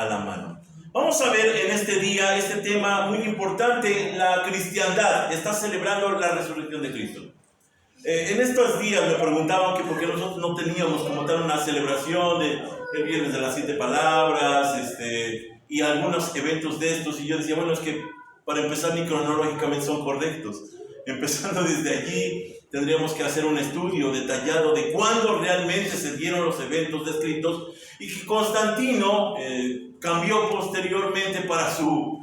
a la mano. Vamos a ver en este día este tema muy importante. La cristiandad está celebrando la resurrección de Cristo. En estos días me preguntaban que por qué nosotros no teníamos como tal una celebración de Viernes de las 7 Palabras y algunos eventos de estos, y yo decía, bueno, es que para empezar ni cronológicamente son correctos. Empezando desde allí tendríamos que hacer un estudio detallado de cuándo realmente se dieron los eventos descritos, y que Constantino cambió posteriormente para su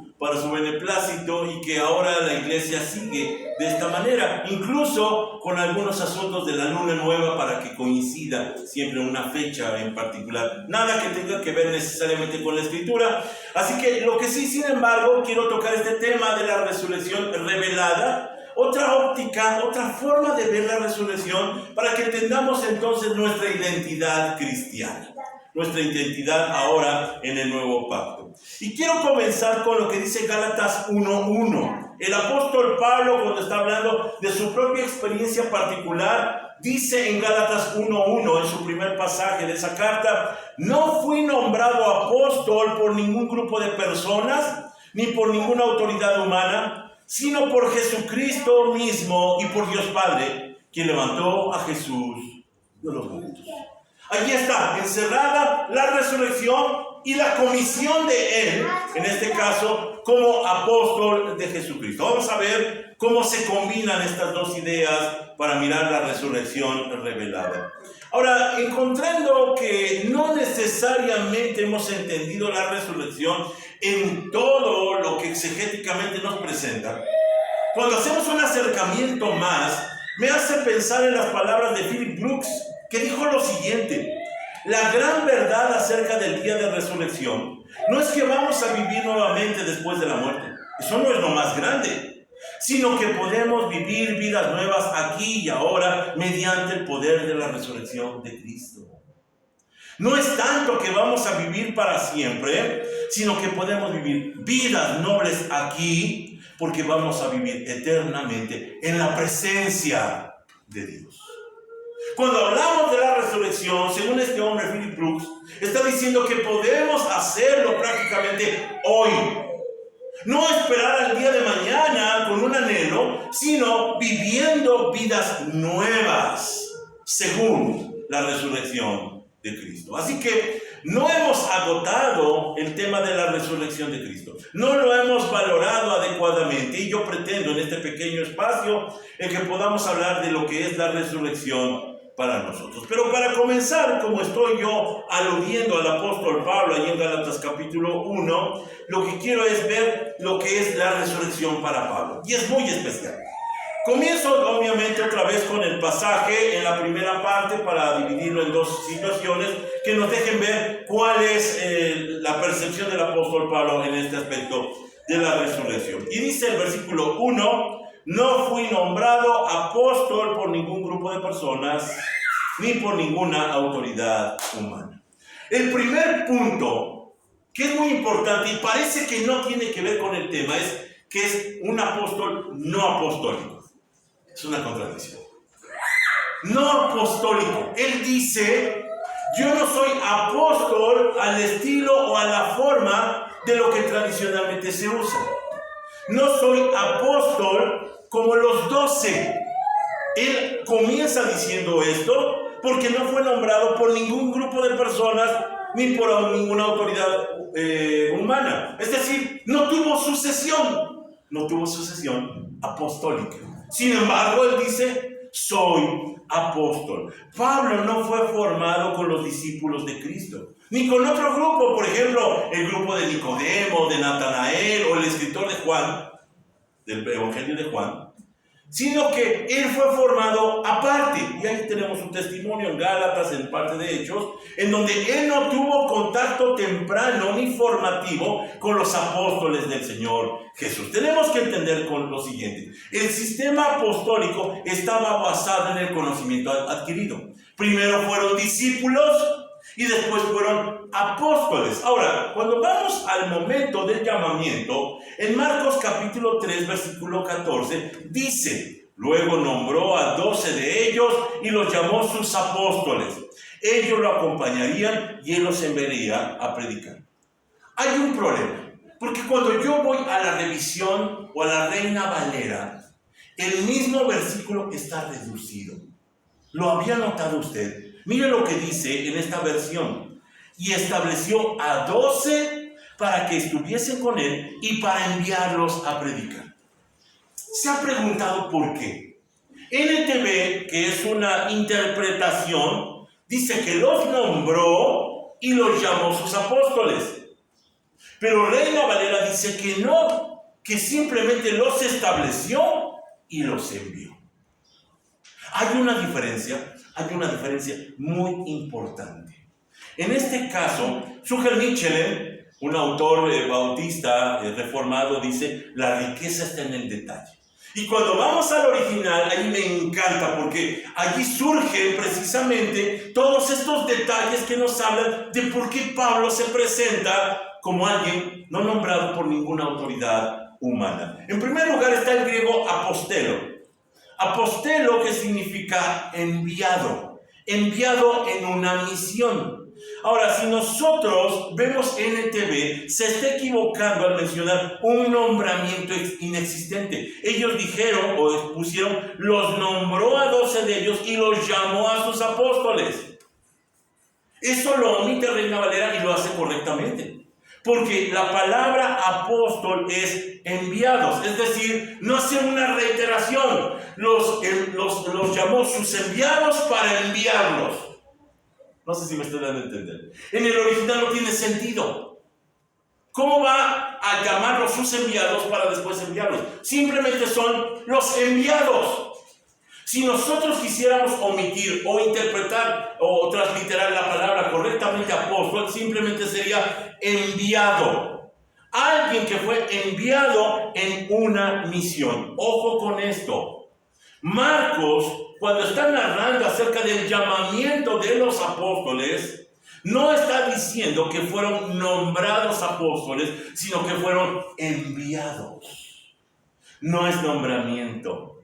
beneplácito, y que ahora la iglesia sigue de esta manera, incluso con algunos asuntos de la luna nueva para que coincida siempre una fecha en particular. Nada que tenga que ver necesariamente con la escritura. Así que lo que sí, sin embargo, quiero tocar este tema de la resurrección revelada, otra óptica, otra forma de ver la resurrección, para que entendamos entonces nuestra identidad cristiana, nuestra identidad ahora en el nuevo pacto. Y quiero comenzar con lo que dice Gálatas 1:1. El apóstol Pablo, cuando está hablando de su propia experiencia particular, dice en Gálatas 1:1, en su primer pasaje de esa carta: no fui nombrado apóstol por ningún grupo de personas, ni por ninguna autoridad humana, sino por Jesucristo mismo y por Dios Padre, quien levantó a Jesús de los muertos. Allí está encerrada la resurrección y la comisión de él, en este caso, como apóstol de Jesucristo. Vamos a ver cómo se combinan estas dos ideas para mirar la resurrección revelada. Ahora, encontrando que no necesariamente hemos entendido la resurrección en todo lo que exegéticamente nos presenta, cuando hacemos un acercamiento más, me hace pensar en las palabras de Philip Brooks, que dijo lo siguiente: la gran verdad acerca del día de resurrección no es que vamos a vivir nuevamente después de la muerte, eso no es lo más grande, sino que podemos vivir vidas nuevas aquí y ahora mediante el poder de la resurrección de Cristo. No es tanto que vamos a vivir para siempre, sino que podemos vivir vidas nobles aquí, porque vamos a vivir eternamente en la presencia de Dios. Cuando hablamos de la resurrección, según este hombre Philip Brooks, está diciendo que podemos hacerlo prácticamente hoy. No esperar al día de mañana con un anhelo, sino viviendo vidas nuevas, según la resurrección de Cristo. Así que no hemos agotado el tema de la resurrección de Cristo. No lo hemos valorado adecuadamente, y yo pretendo en este pequeño espacio en que podamos hablar de lo que es la resurrección para nosotros. Pero para comenzar, como estoy yo aludiendo al apóstol Pablo allí en Gálatas capítulo 1, lo que quiero es ver lo que es la resurrección para Pablo, y es muy especial. Comienzo obviamente otra vez con el pasaje en la primera parte para dividirlo en dos situaciones que nos dejen ver cuál es la percepción del apóstol Pablo en este aspecto de la resurrección. Y dice el versículo 1: no fui nombrado apóstol por ningún grupo de personas, ni por ninguna autoridad humana. El primer punto, que es muy importante y parece que no tiene que ver con el tema, es que es un apóstol no apostólico. Es una contradicción. No apostólico. Él dice: yo no soy apóstol al estilo o a la forma de lo que tradicionalmente se usa. No soy apóstol como los 12. Él comienza diciendo esto porque no fue nombrado por ningún grupo de personas ni por ninguna autoridad humana. Es decir, no tuvo sucesión apostólica. Sin embargo, él dice: soy apóstol. Pablo no fue formado con los discípulos de Cristo, ni con otro grupo, por ejemplo, el grupo de Nicodemo, de Natanael o el escritor de Juan, del Evangelio de Juan, sino que él fue formado aparte. Y ahí tenemos un testimonio en Gálatas, en parte de Hechos, en donde él no tuvo contacto temprano ni formativo con los apóstoles del Señor Jesús. Tenemos que entender con lo siguiente: el sistema apostólico estaba basado en el conocimiento adquirido. Primero fueron discípulos y después fueron apóstoles. Ahora, cuando vamos al momento del llamamiento, en Marcos capítulo 3, versículo 14, dice: luego nombró a 12 de ellos y los llamó sus apóstoles. Ellos lo acompañarían y él los enviaría a predicar. hay un problema, porque cuando yo voy a la revisión o a la Reina Valera, el mismo versículo está reducido. ¿Lo había notado usted? Mire lo que dice en esta versión. Y estableció a 12 para que estuviesen con él y para enviarlos a predicar. ¿Se ha preguntado por qué? NTV, que es una interpretación, dice que los nombró y los llamó sus apóstoles. Pero Reina Valera dice que no, que simplemente los estableció y los envió. Hay una diferencia muy importante. En este caso, Zurger Michelen, un autor bautista reformado, dice, la riqueza está en el detalle. Y cuando vamos al original, ahí me encanta, porque allí surgen precisamente todos estos detalles que nos hablan de por qué Pablo se presenta como alguien no nombrado por ninguna autoridad humana. En primer lugar está el griego apostelo. Apostelo, que significa enviado, enviado en una misión. Ahora, si nosotros vemos NTV, se está equivocando al mencionar un nombramiento inexistente. Ellos dijeron o pusieron, los nombró a 12 de ellos y los llamó a sus apóstoles. Eso lo omite Reina Valera y lo hace correctamente. Porque la palabra apóstol es enviados, es decir, no hace una reiteración, los llamó sus enviados para enviarlos. No sé si me estoy dando a entender. En el original no tiene sentido. ¿Cómo va a llamarlos sus enviados para después enviarlos? Simplemente son los enviados. Si nosotros quisiéramos omitir o interpretar o transliterar la palabra correctamente apóstol, simplemente sería enviado. Alguien que fue enviado en una misión. Ojo con esto. Marcos, cuando está narrando acerca del llamamiento de los apóstoles, no está diciendo que fueron nombrados apóstoles, sino que fueron enviados. No es nombramiento.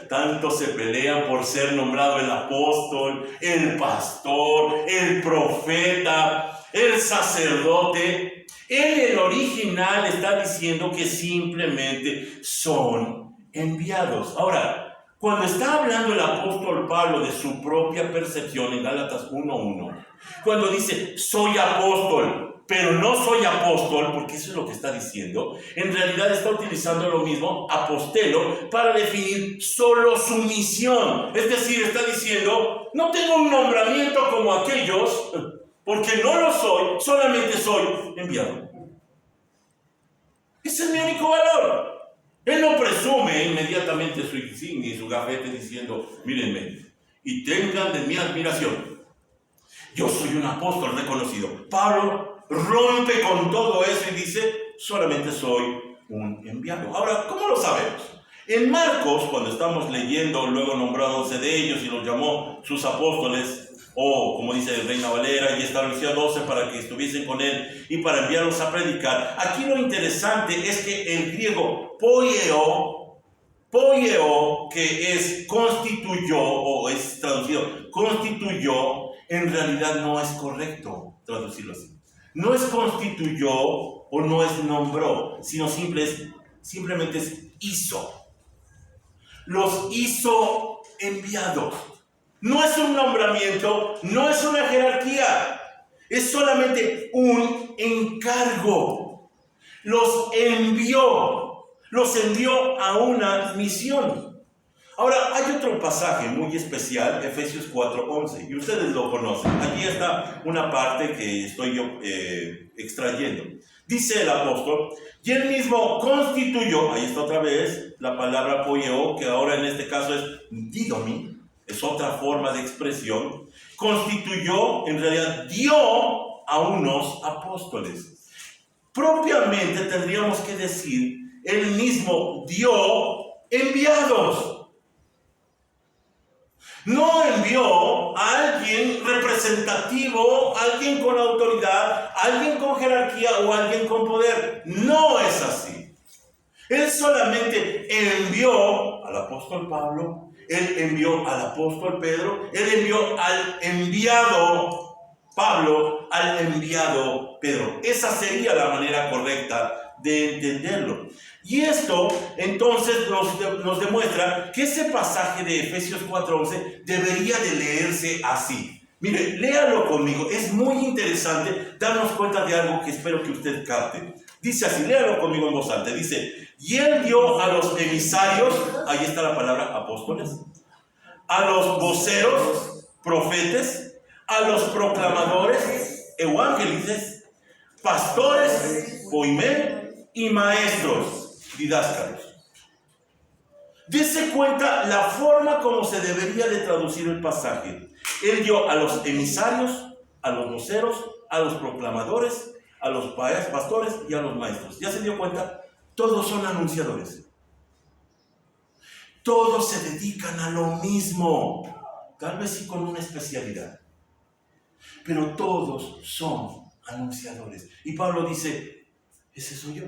Tanto se pelean por ser nombrado el apóstol, el pastor, el profeta, el sacerdote. En el original está diciendo que simplemente son enviados. Ahora, cuando está hablando el apóstol Pablo de su propia percepción en Gálatas 1:1, cuando dice, soy apóstol, pero no soy apóstol, porque eso es lo que está diciendo, en realidad está utilizando lo mismo, apostelo, para definir solo su misión. Es decir, está diciendo, no tengo un nombramiento como aquellos, porque no lo soy, solamente soy enviado. Ese es mi único valor. Él no presume inmediatamente su insignia y su gafete diciendo, mírenme, y tengan de mi admiración. Yo soy un apóstol reconocido. Pablo rompe con todo eso y dice, solamente soy un enviado. Ahora, ¿cómo lo sabemos? En Marcos, cuando estamos leyendo, luego nombró a 12 de ellos y los llamó sus apóstoles, o como dice Reina Valera, y estableció a 12 para que estuviesen con él y para enviarlos a predicar. Aquí lo interesante es que el griego poieo, que es constituyó, o es traducido constituyó, en realidad no es correcto traducirlo así. No es constituyó o no es nombró, sino simplemente es hizo. Los hizo enviados. No es un nombramiento, no es una jerarquía, es solamente un encargo. Los envió a una misión. Ahora, hay otro pasaje muy especial, Efesios 4:11, y ustedes lo conocen. Allí está una parte que estoy yo extrayendo. Dice el apóstol, y él mismo constituyó, ahí está otra vez la palabra poieo, que ahora en este caso es didomi, es otra forma de expresión, constituyó, en realidad dio a unos apóstoles. Propiamente tendríamos que decir, él mismo dio enviados. No envió a alguien representativo, alguien con autoridad, alguien con jerarquía o alguien con poder. No es así. Él solamente envió al apóstol Pablo, él envió al apóstol Pedro, él envió al enviado Pablo al enviado Pedro. Esa sería la manera correcta de entenderlo. Y esto entonces nos demuestra que ese pasaje de Efesios 4:11 debería de leerse así. Mire, léalo conmigo. Es muy interesante darnos cuenta de algo que espero que usted capte. Dice así, léalo conmigo en voz alta. Dice, y él dio a los emisarios, ahí está la palabra apóstoles, a los voceros, profetas, a los proclamadores, evangelices, pastores, poimé, y maestros, didáscalos. Dése cuenta la forma como se debería de traducir el pasaje. Él dio a los emisarios, a los voceros, a los proclamadores, a los pastores y a los maestros. ¿Ya se dio cuenta? Todos son anunciadores. Todos se dedican a lo mismo. Tal vez sí con una especialidad. Pero todos son anunciadores. Y Pablo dice, ese soy yo.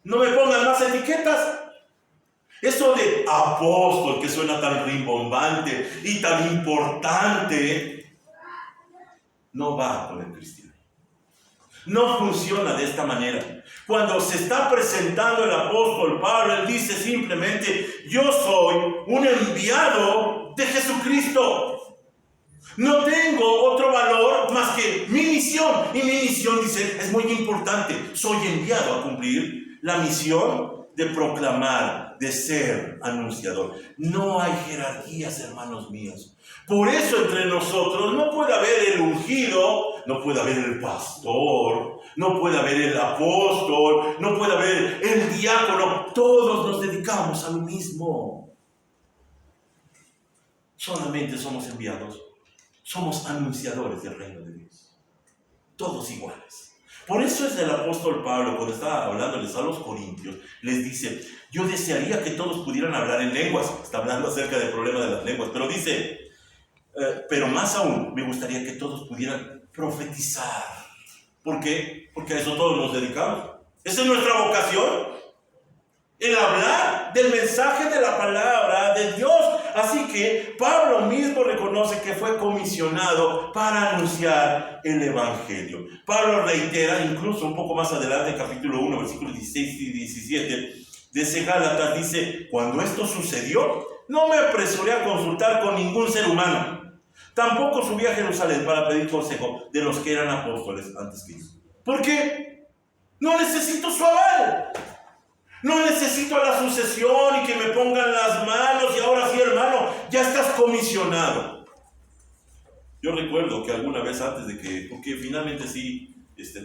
No me pongan más etiquetas. Eso de apóstol, que suena tan rimbombante y tan importante, no va con el cristiano. No funciona de esta manera. Cuando se está presentando el apóstol Pablo, él dice simplemente, yo soy un enviado de Jesucristo. No tengo otro valor más que mi misión. Y mi misión, dice, es muy importante. Soy enviado a cumplir la misión de proclamar, de ser anunciador. No hay jerarquías, hermanos míos. Por eso entre nosotros no puede haber el ungido, no puede haber el pastor, no puede haber el apóstol, no puede haber el diácono. Todos nos dedicamos a lo mismo. Solamente somos enviados. Somos anunciadores del reino de Dios. Todos iguales. Por eso es el apóstol Pablo, cuando estaba hablándoles a los corintios, les dice, yo desearía que todos pudieran hablar en lenguas. Está hablando acerca del problema de las lenguas, pero dice, pero más aún, me gustaría que todos pudieran profetizar. ¿Por qué? Porque a eso todos nos dedicamos. Esa es nuestra vocación. El hablar del mensaje de la palabra de Dios. Así que Pablo mismo reconoce que fue comisionado para anunciar el evangelio. Pablo reitera, incluso un poco más adelante, capítulo 1, versículos 16 y 17, de ese Gálatas, dice, cuando esto sucedió, no me apresuré a consultar con ningún ser humano. Tampoco subí a Jerusalén para pedir consejo de los que eran apóstoles antes que yo. ¿Por qué? No necesito su aval. No necesito la sucesión y que me pongan las manos y ahora sí, hermano, ya estás comisionado. Yo recuerdo que alguna vez antes de que, porque finalmente sí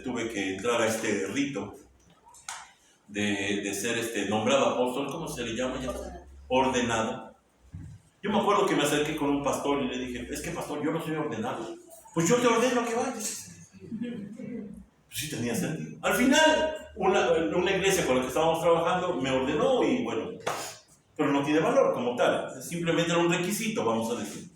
tuve que entrar a este rito de ser nombrado apóstol, ¿cómo se le llama ya? Ordenado. Yo me acuerdo que me acerqué con un pastor y le dije, es que pastor, yo no soy ordenado. Pues yo te ordeno que vayas. Pues sí tenía sentido. Al final, una iglesia con la que estábamos trabajando me ordenó y bueno, pero no tiene valor como tal. Simplemente era un requisito, vamos a decir.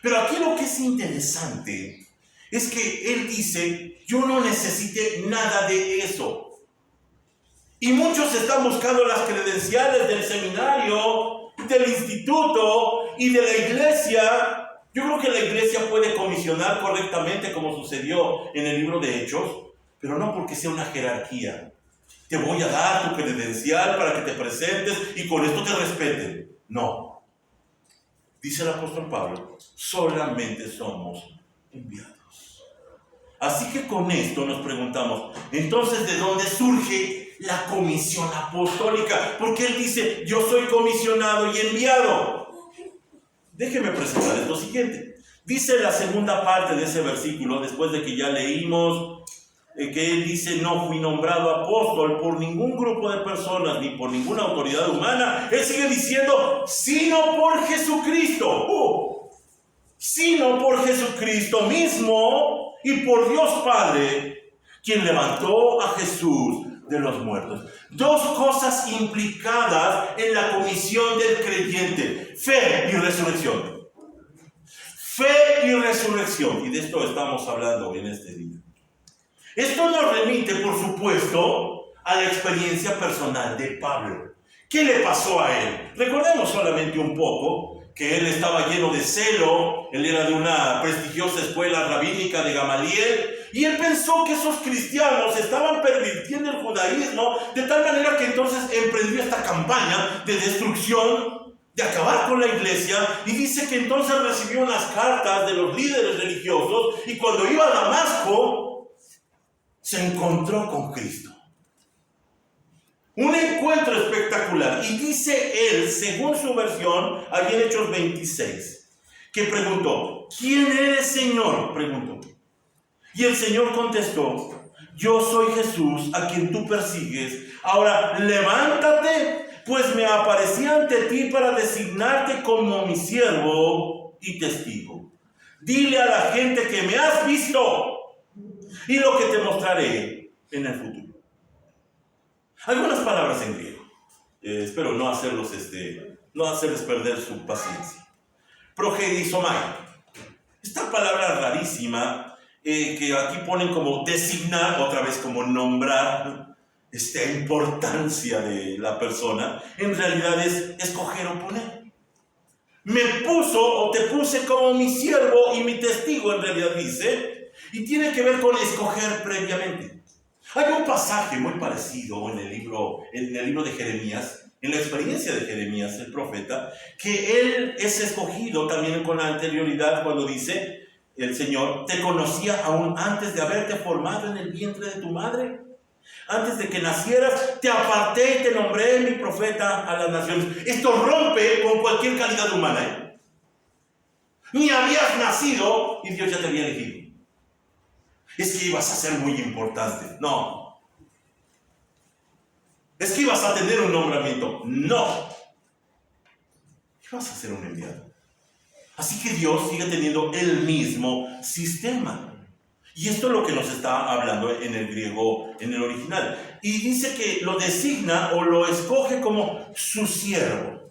Pero aquí lo que es interesante es que él dice, yo no necesité nada de eso. Y muchos están buscando las credenciales del seminario, del instituto y de la iglesia. Yo creo que la iglesia puede comisionar correctamente como sucedió en el libro de Hechos, pero no porque sea una jerarquía. Te voy a dar tu credencial para que te presentes y con esto te respeten. No. Dice el apóstol Pablo, solamente somos enviados. Así que con esto nos preguntamos, entonces, ¿de dónde surge la comisión apostólica? Porque él dice, yo soy comisionado y enviado. Déjeme presentar lo siguiente. Dice la segunda parte de ese versículo, después de que ya leímos que él dice, no fui nombrado apóstol por ningún grupo de personas ni por ninguna autoridad humana. Él sigue diciendo, sino por Jesucristo. Sino por Jesucristo mismo y por Dios Padre, quien levantó a Jesús de los muertos. Dos cosas implicadas en la comisión del creyente: fe y resurrección. Fe y resurrección. Y de esto estamos hablando en este día. Esto nos remite, por supuesto, a la experiencia personal de Pablo. ¿Qué le pasó a él? Recordemos solamente un poco que él estaba lleno de celo, él era de una prestigiosa escuela rabínica de Gamaliel, y él pensó que esos cristianos estaban pervirtiendo el judaísmo, de tal manera que entonces emprendió esta campaña de destrucción, de acabar con la iglesia, y dice que entonces recibió unas cartas de los líderes religiosos, y cuando iba a Damasco, se encontró con Cristo. Un encuentro espectacular. Y dice él, según su versión, allí en Hechos 26, que preguntó: ¿quién eres, Señor?, preguntó. Y el Señor contestó: yo soy Jesús, a quien tú persigues. Ahora levántate, pues me aparecí ante ti para designarte como mi siervo y testigo. Dile a la gente que me has visto y lo que te mostraré en el futuro. Algunas palabras en griego. Espero no hacerles perder su paciencia. Progerizomai. Esta palabra rarísima que aquí ponen como designar, otra vez como nombrar esta importancia de la persona, en realidad es escoger o poner. Me puso o te puse como mi siervo y mi testigo, en realidad dice, y tiene que ver con escoger previamente. Hay un pasaje muy parecido en el libro de Jeremías, en la experiencia de Jeremías, el profeta, que él es escogido también con anterioridad cuando dice: el Señor te conocía aún antes de haberte formado en el vientre de tu madre. Antes de que nacieras, te aparté y te nombré mi profeta a las naciones. Esto rompe con cualquier calidad humana, Ni habías nacido y Dios ya te había elegido. Es que ibas a ser muy importante. No. Es que ibas a tener un nombramiento. No. Ibas a ser un enviado. Así que Dios sigue teniendo el mismo sistema. Y esto es lo que nos está hablando en el griego, en el original. Y dice que lo designa o lo escoge como su siervo.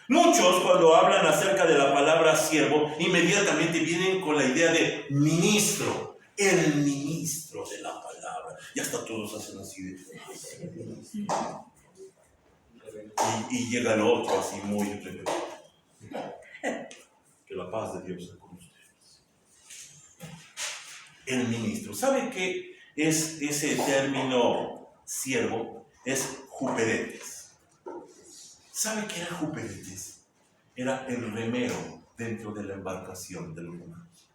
Muchos, cuando hablan acerca de la palabra siervo, inmediatamente vienen con la idea de ministro. El ministro de la palabra. Y hasta todos hacen así de... Y llega el otro así muy... Que la paz de Dios sea con ustedes. El ministro. ¿Sabe qué es ese término siervo? Es juperetes. ¿Sabe qué era juperetes? Era el remero dentro de la embarcación de los romanos.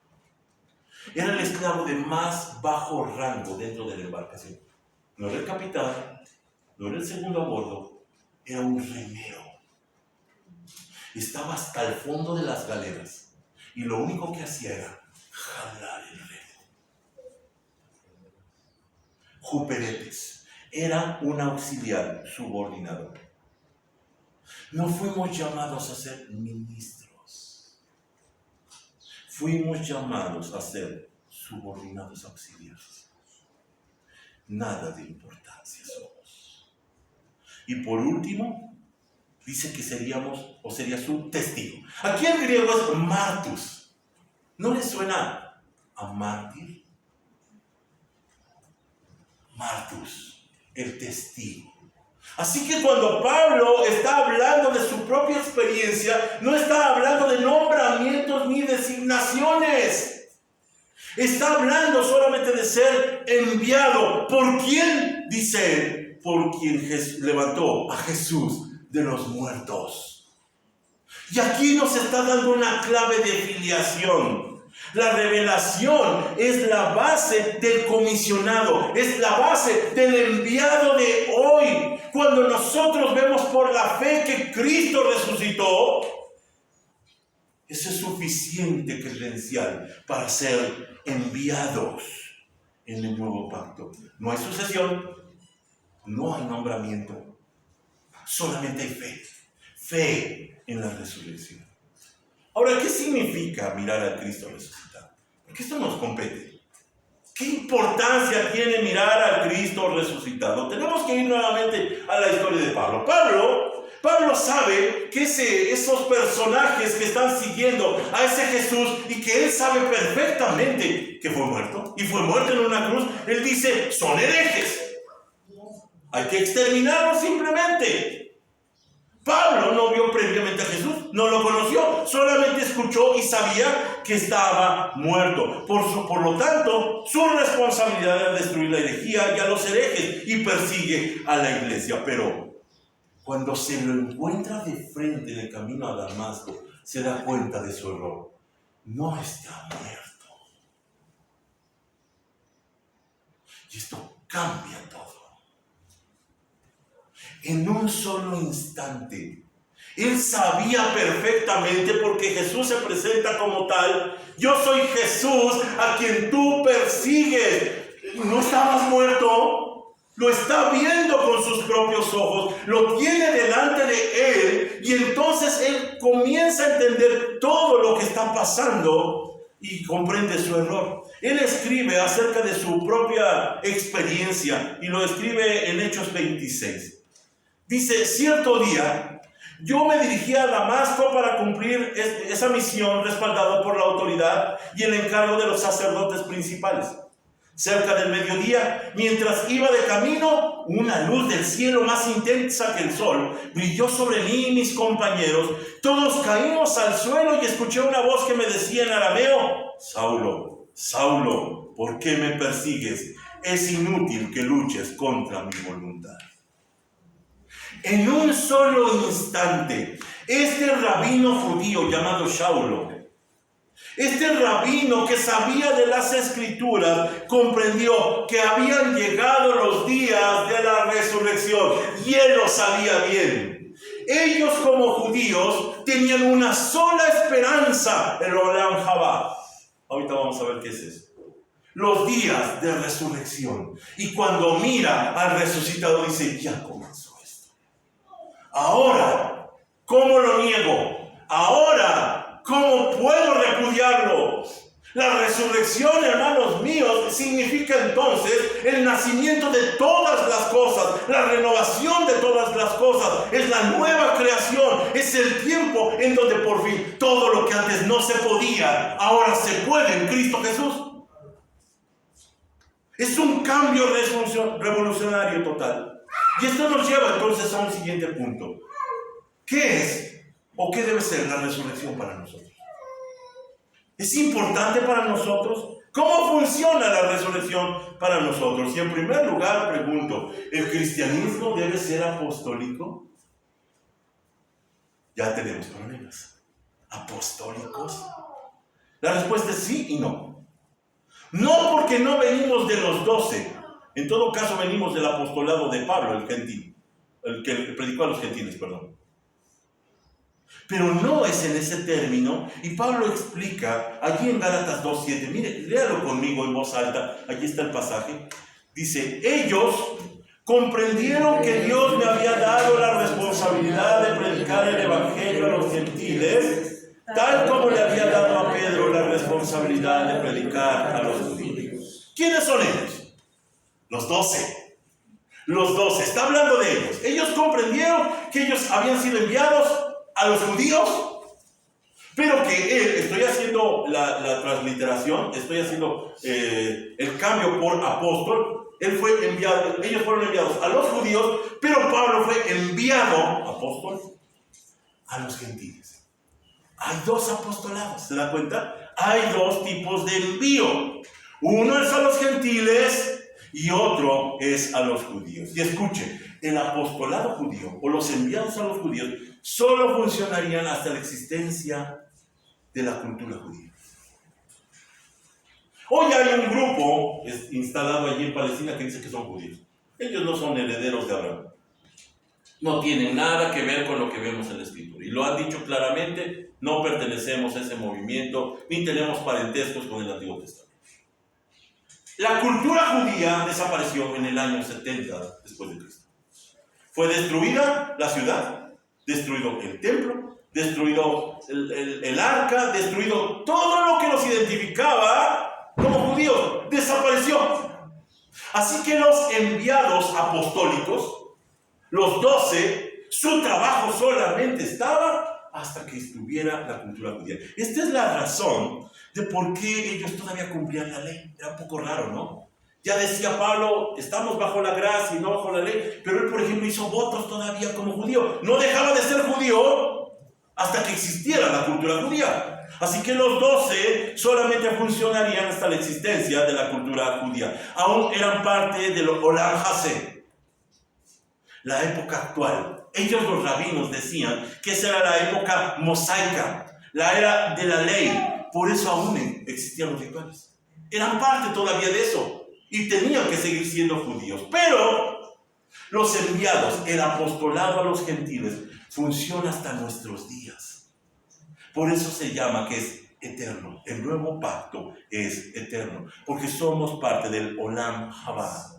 Era el esclavo de más bajo rango dentro de la embarcación. No era el capitán, no era el segundo a bordo, era un remero. Estaba hasta el fondo de las galeras y lo único que hacía era jalar el remo. Juperetes era un auxiliar subordinado. No fuimos llamados a ser ministros. Fuimos llamados a ser subordinados auxiliares. Nada de importancia somos. Y por último, dice que seríamos, o sería su testigo. Aquí en griego es martus. ¿No le suena a mártir? Martus, el testigo. Así que cuando Pablo está hablando de su propia experiencia, no está hablando de nombramientos ni designaciones. Está hablando solamente de ser enviado. ¿Por quién? Dice, por quien levantó a Jesús de los muertos. Y aquí nos está dando una clave de filiación. La revelación es la base del comisionado, es la base del enviado de hoy. Cuando nosotros vemos por la fe que Cristo resucitó, eso es suficiente credencial para ser enviados en el nuevo pacto. No hay sucesión, no hay nombramiento, solamente hay fe. Fe en la resurrección. Ahora, ¿qué significa mirar a Cristo resucitado? Porque esto nos compete. ¿Qué importancia tiene mirar al Cristo resucitado? Tenemos que ir nuevamente a la historia de Pablo. Pablo sabe que esos personajes que están siguiendo a ese Jesús y que él sabe perfectamente que fue muerto y fue muerto en una cruz, él dice, son herejes. Hay que exterminarlos simplemente. Pablo no vio previamente a Jesús, no lo conoció, solamente escuchó y sabía que estaba muerto. Por lo tanto, su responsabilidad era destruir la herejía y a los herejes y persigue a la iglesia. Pero cuando se lo encuentra de frente en el camino a Damasco, se da cuenta de su error. No está muerto. Y esto cambia todo. En un solo instante, él sabía perfectamente, porque Jesús se presenta como tal: yo soy Jesús a quien tú persigues. No estabas muerto, lo está viendo con sus propios ojos, lo tiene delante de él, y entonces él comienza a entender todo lo que está pasando y comprende su error. Él escribe acerca de su propia experiencia y lo escribe en Hechos 26. Dice: cierto día yo me dirigí a Damasco para cumplir esa misión, respaldado por la autoridad y el encargo de los sacerdotes principales. Cerca del mediodía, mientras iba de camino, una luz del cielo más intensa que el sol brilló sobre mí y mis compañeros. Todos caímos al suelo y escuché una voz que me decía en arameo: Saulo, Saulo, ¿por qué me persigues? Es inútil que luches contra mi voluntad. En un solo instante, este rabino judío llamado Saulo, este rabino que sabía de las Escrituras, comprendió que habían llegado los días de la resurrección, y él lo sabía bien. Ellos, como judíos, tenían una sola esperanza: el Olam Jabá. Ahorita vamos a ver qué es eso. Los días de resurrección. Y cuando mira al resucitado, dice: ya comenzó. Ahora, ¿cómo lo niego? Ahora, ¿cómo puedo repudiarlo? La resurrección, hermanos míos, significa entonces el nacimiento de todas las cosas, la renovación de todas las cosas, es la nueva creación, es el tiempo en donde por fin todo lo que antes no se podía, ahora se puede en Cristo Jesús. Es un cambio revolucionario total. Y esto nos lleva entonces a un siguiente punto. ¿Qué es o qué debe ser la resurrección para nosotros? ¿Es importante para nosotros? ¿Cómo funciona la resurrección para nosotros? Y en primer lugar pregunto, ¿el cristianismo debe ser apostólico? Ya tenemos problemas. ¿Apostólicos? La respuesta es sí y no. No, porque no venimos de los 12. En todo caso venimos del apostolado de Pablo, el gentil, el que predicó a los gentiles, perdón. Pero no es en ese término, y Pablo explica allí en Gálatas 2:7, mire, léalo conmigo en voz alta, aquí está el pasaje. Dice: ellos comprendieron que Dios me había dado la responsabilidad de predicar el evangelio a los gentiles, tal como le había dado a Pedro la responsabilidad de predicar a los judíos. ¿Quiénes son ellos? Los 12. Los 12, está hablando de ellos. Ellos comprendieron que ellos habían sido enviados a los judíos, pero que él, estoy haciendo la transliteración, estoy haciendo el cambio por apóstol. Él fue enviado, ellos fueron enviados a los judíos, pero Pablo fue enviado, apóstol, a los gentiles. Hay dos apostolados, ¿se da cuenta? Hay dos tipos de envío. Uno es a los gentiles y otro es a los judíos. Y escuche, el apostolado judío o los enviados a los judíos solo funcionarían hasta la existencia de la cultura judía. Hoy hay un grupo instalado allí en Palestina que dice que son judíos. Ellos no son herederos de Abraham. No tienen nada que ver con lo que vemos en la Escritura. Y lo han dicho claramente: no pertenecemos a ese movimiento, ni tenemos parentescos con el Antiguo Testamento. La cultura judía desapareció en el año 70 después de Cristo. Fue destruida la ciudad, destruido el templo, destruido el arca, destruido todo lo que los identificaba como judíos. Desapareció. Así que los enviados apostólicos, los 12, su trabajo solamente estaba hasta que estuviera la cultura judía. Esta es la razón de por qué ellos todavía cumplían la ley. Era un poco raro, ¿no? Ya decía Pablo, estamos bajo la gracia y no bajo la ley, pero él, por ejemplo, hizo votos todavía como judío. No dejaba de ser judío hasta que existiera la cultura judía. Así que los 12 solamente funcionarían hasta la existencia de la cultura judía. Aún eran parte del Olam Hazé, la época actual. Ellos, los rabinos, decían que esa era la época mosaica, la era de la ley. Por eso aún existían los rituales. Eran parte todavía de eso. Y tenían que seguir siendo judíos. Pero los enviados, el apostolado a los gentiles, funciona hasta nuestros días. Por eso se llama que es eterno. El nuevo pacto es eterno. Porque somos parte del Olam Haba.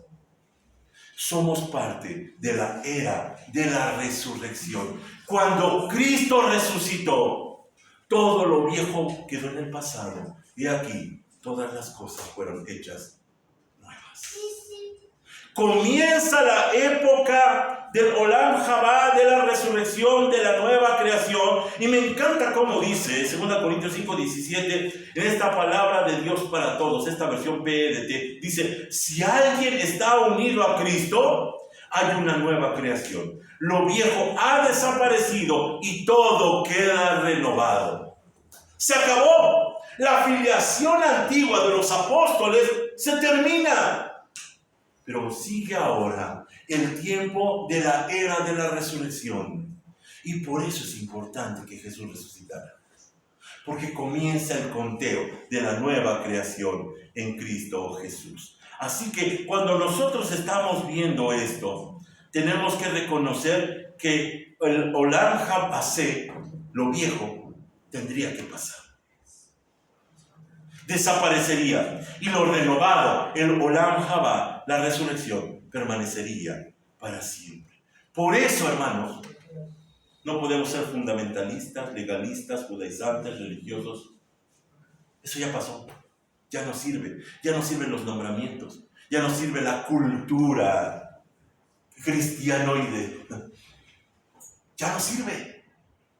Somos parte de la era de la resurrección. Cuando Cristo resucitó, todo lo viejo quedó en el pasado. Y aquí todas las cosas fueron hechas. Comienza la época del Olam Haba, de la resurrección, de la nueva creación. Y me encanta cómo dice 2 Corintios 5:17, en esta palabra de Dios para todos, esta versión PDT, dice: si alguien está unido a Cristo, hay una nueva creación. Lo viejo ha desaparecido y todo queda renovado. Se acabó. La filiación antigua de los apóstoles se termina. Pero sigue ahora el tiempo de la era de la resurrección. Y por eso es importante que Jesús resucitara. Porque comienza el conteo de la nueva creación en Cristo Jesús. Así que cuando nosotros estamos viendo esto, tenemos que reconocer que el Olam Hazé, lo viejo, tendría que pasar. Desaparecería. Y lo renovado, el Olam Haba, la resurrección, permanecería para siempre. Por eso, hermanos, no podemos ser fundamentalistas, legalistas, judaizantes, religiosos. Eso ya pasó. Ya no sirve. Ya no sirven los nombramientos. Ya no sirve la cultura cristianoide. Ya no sirve.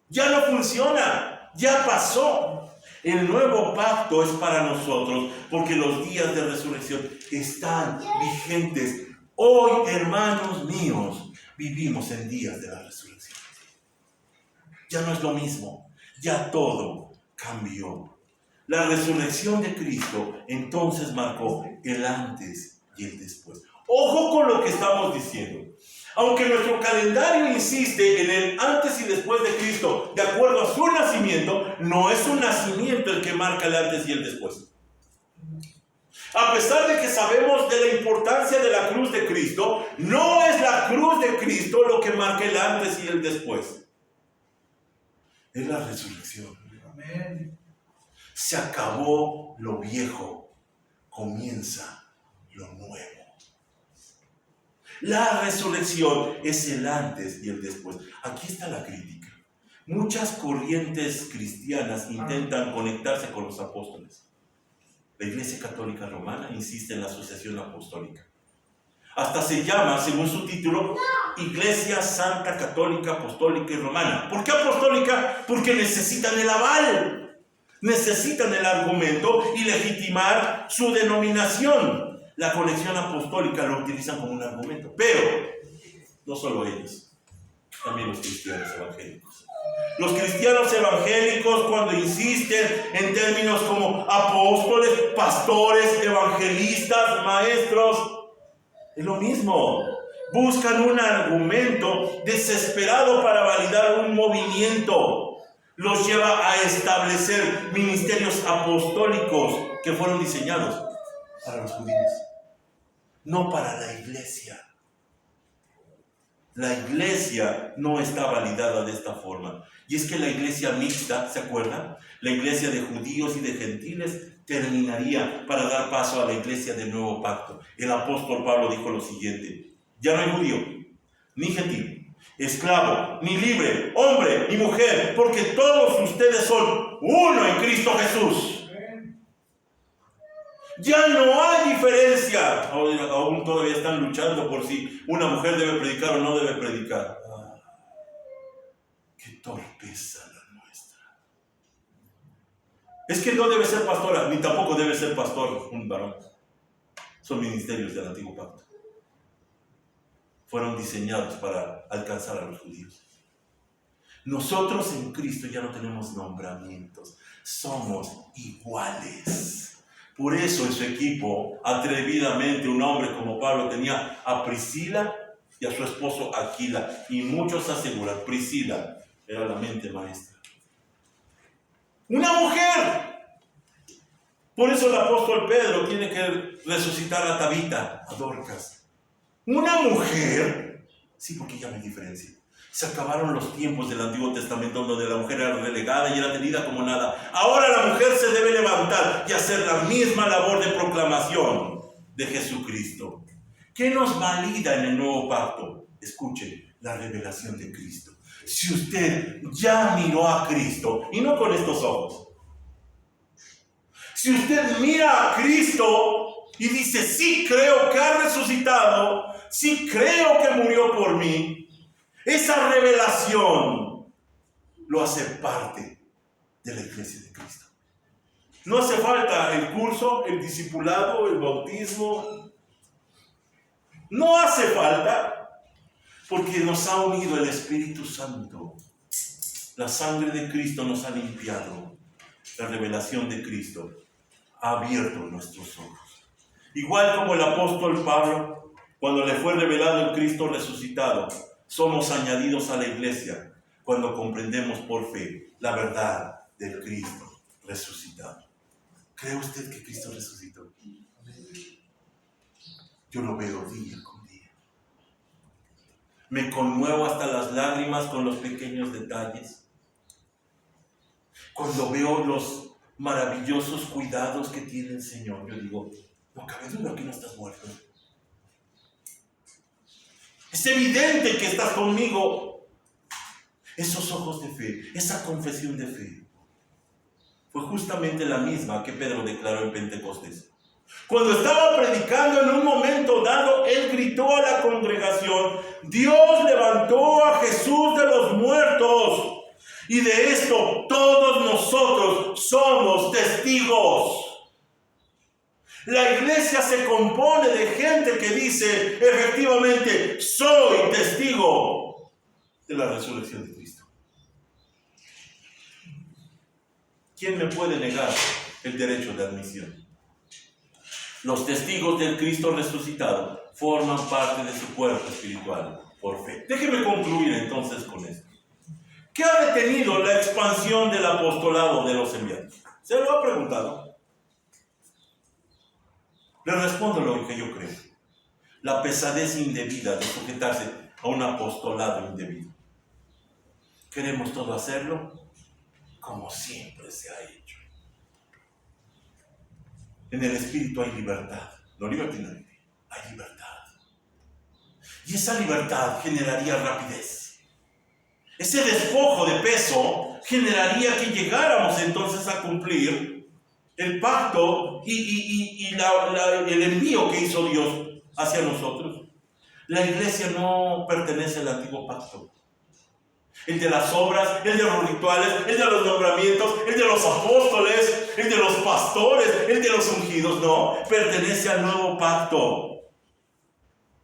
Ya no funciona. Ya pasó. El nuevo pacto es para nosotros porque los días de resurrección están vigentes. Hoy, hermanos míos, vivimos en días de la resurrección. Ya no es lo mismo. Ya todo cambió. La resurrección de Cristo entonces marcó el antes y el después. Ojo con lo que estamos diciendo. Aunque nuestro calendario insiste en el antes y después de Cristo, de acuerdo a su nacimiento, no es su nacimiento el que marca el antes y el después. A pesar de que sabemos de la importancia de la cruz de Cristo, no es la cruz de Cristo lo que marca el antes y el después. Es la resurrección. Amén. Se acabó lo viejo, comienza lo nuevo. La resurrección es el antes y el después. Aquí está la crítica. Muchas corrientes cristianas intentan conectarse con los apóstoles. La Iglesia Católica Romana insiste en la asociación apostólica. Hasta se llama, según su título, Iglesia Santa Católica Apostólica y Romana. ¿Por qué apostólica? Porque necesitan el aval. Necesitan el argumento y legitimar su denominación. La conexión apostólica lo utilizan como un argumento. Pero no solo ellos, también los cristianos evangélicos. Los cristianos evangélicos, cuando insisten en términos como apóstoles, pastores, evangelistas, maestros, es lo mismo. Buscan un argumento desesperado para validar un movimiento. Los lleva a establecer ministerios apostólicos que fueron diseñados para los judíos, no para la iglesia. La iglesia no está validada de esta forma. Y es que la iglesia mixta, ¿se acuerdan? La iglesia de judíos y de gentiles terminaría para dar paso a la iglesia del nuevo pacto. El apóstol Pablo dijo lo siguiente: ya no hay judío, ni gentil, esclavo, ni libre, hombre, ni mujer, porque todos ustedes son uno en Cristo Jesús. Ya no hay diferencia. Aún todavía están luchando por si una mujer debe predicar o no debe predicar. ¡Qué torpeza la nuestra! Es que no debe ser pastora, ni tampoco debe ser pastor un varón. son ministerios del Antiguo Pacto. Fueron diseñados para alcanzar a los judíos. Nosotros en Cristo ya no tenemos nombramientos, somos iguales. Por eso en su equipo, atrevidamente, un hombre como Pablo tenía a Priscila y a su esposo Aquila. Y muchos aseguran, Priscila era la mente maestra. ¡Una mujer! Por eso el apóstol Pedro tiene que resucitar a Tabita, a Dorcas. Una mujer, sí, porque ya me diferencia. Se acabaron los tiempos del Antiguo Testamento donde la mujer era relegada y era tenida como nada. Ahora la mujer se debe levantar y hacer la misma labor de proclamación de Jesucristo. ¿Qué nos valida en el nuevo pacto? Escuchen, la revelación de Cristo. Si usted ya miró a Cristo, y no con estos ojos, si usted mira a Cristo y dice, sí creo que ha resucitado, sí creo que murió por mí, esa revelación lo hace parte de la iglesia de Cristo. No hace falta el curso, el discipulado, el bautismo. No hace falta, porque nos ha unido el Espíritu Santo. La sangre de Cristo nos ha limpiado. La revelación de Cristo ha abierto nuestros ojos. Igual como el apóstol Pablo, cuando le fue revelado el Cristo resucitado, somos añadidos a la iglesia cuando comprendemos por fe la verdad del Cristo resucitado. ¿Cree usted que Cristo resucitó? Yo lo veo día con día. Me conmuevo hasta las lágrimas con los pequeños detalles. Cuando veo los maravillosos cuidados que tiene el Señor, yo digo, no cabe duda que no estás muerto. Es evidente que estás conmigo. Esos ojos de fe, esa confesión de fe, fue justamente la misma que Pedro declaró en Pentecostés. Cuando estaba predicando en un momento dado, él gritó a la congregación, Dios levantó a Jesús de los muertos. Y de esto todos nosotros somos testigos. La iglesia se compone de gente que dice, efectivamente, soy testigo de la resurrección de Cristo. ¿Quién me puede negar el derecho de admisión? Los testigos del Cristo resucitado forman parte de su cuerpo espiritual por fe. Déjeme concluir entonces con esto. ¿Qué ha detenido la expansión del apostolado de los enviados? ¿Se lo ha preguntado? Le respondo lo que yo creo. La pesadez indebida de sujetarse a un apostolado indebido. Queremos todo hacerlo como siempre se ha hecho. En el Espíritu hay libertad, no libertinaje, hay libertad. Y esa libertad generaría rapidez. Ese despojo de peso generaría que llegáramos entonces a cumplir el pacto y el envío que hizo Dios hacia nosotros. La iglesia no pertenece al antiguo pacto. El de las obras, el de los rituales, el de los nombramientos, el de los apóstoles, el de los pastores, el de los ungidos, no, pertenece al nuevo pacto.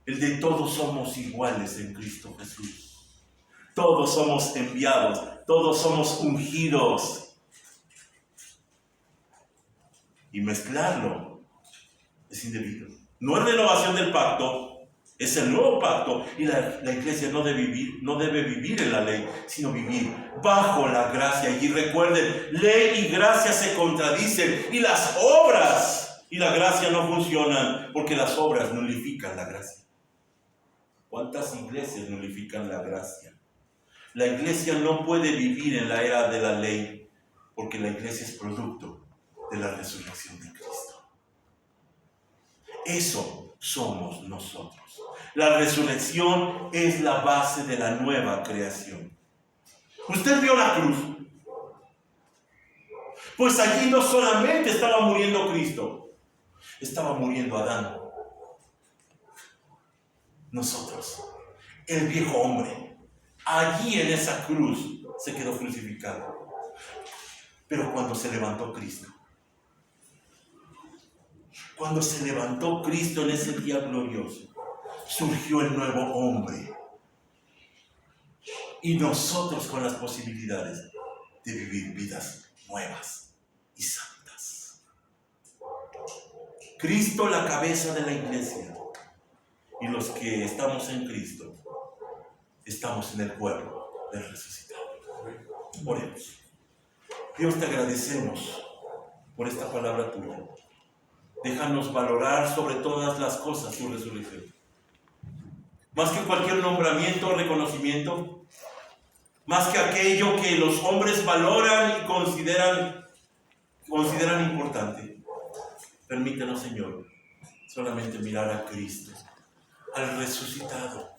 El de todos somos iguales en Cristo Jesús. Todos somos enviados, todos somos ungidos. Y mezclarlo es indebido. No es renovación del pacto, es el nuevo pacto. Y la iglesia no debe vivir en la ley, sino vivir bajo la gracia. Y recuerden, ley y gracia se contradicen. Y las obras y la gracia no funcionan, porque las obras nulifican la gracia. ¿Cuántas iglesias nulifican la gracia? La iglesia no puede vivir en la era de la ley, porque la iglesia es producto de la resurrección de Cristo. Eso somos nosotros. La resurrección es la base de la nueva creación. Usted vio la cruz. Pues allí no solamente estaba muriendo Cristo, estaba muriendo Adán. Nosotros, el viejo hombre, allí en esa cruz se quedó crucificado. Pero cuando se levantó Cristo, Cuando se levantó Cristo en ese día glorioso, surgió el nuevo hombre. Y nosotros con las posibilidades de vivir vidas nuevas y santas. Cristo, la cabeza de la iglesia. Y los que estamos en Cristo, estamos en el cuerpo del resucitado. Oremos. Dios, te agradecemos por esta palabra tuya. Déjanos valorar sobre todas las cosas tu resurrección. Más que cualquier nombramiento o reconocimiento, más que aquello que los hombres valoran y consideran importante. Permítanos, Señor, solamente mirar a Cristo, al resucitado,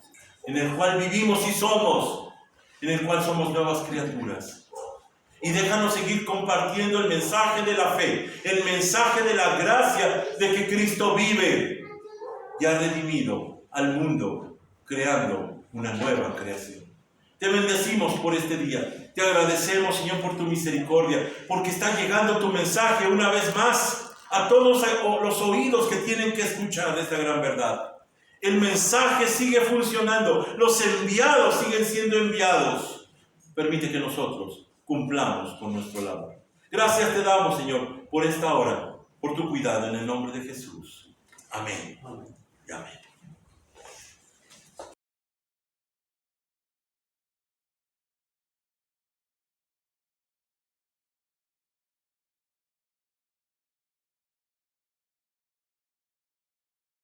en el cual vivimos y somos, en el cual somos nuevas criaturas. Y déjanos seguir compartiendo el mensaje de la fe, el mensaje de la gracia de que Cristo vive y ha redimido al mundo, creando una nueva creación. Te bendecimos por este día. Te agradecemos, Señor, por tu misericordia, porque está llegando tu mensaje una vez más a todos los oídos que tienen que escuchar esta gran verdad. El mensaje sigue funcionando, los enviados siguen siendo enviados. Permite que nosotros cumplamos con nuestro labor. Gracias te damos, Señor, por esta hora, por tu cuidado, en el nombre de Jesús. Amén. Y amén.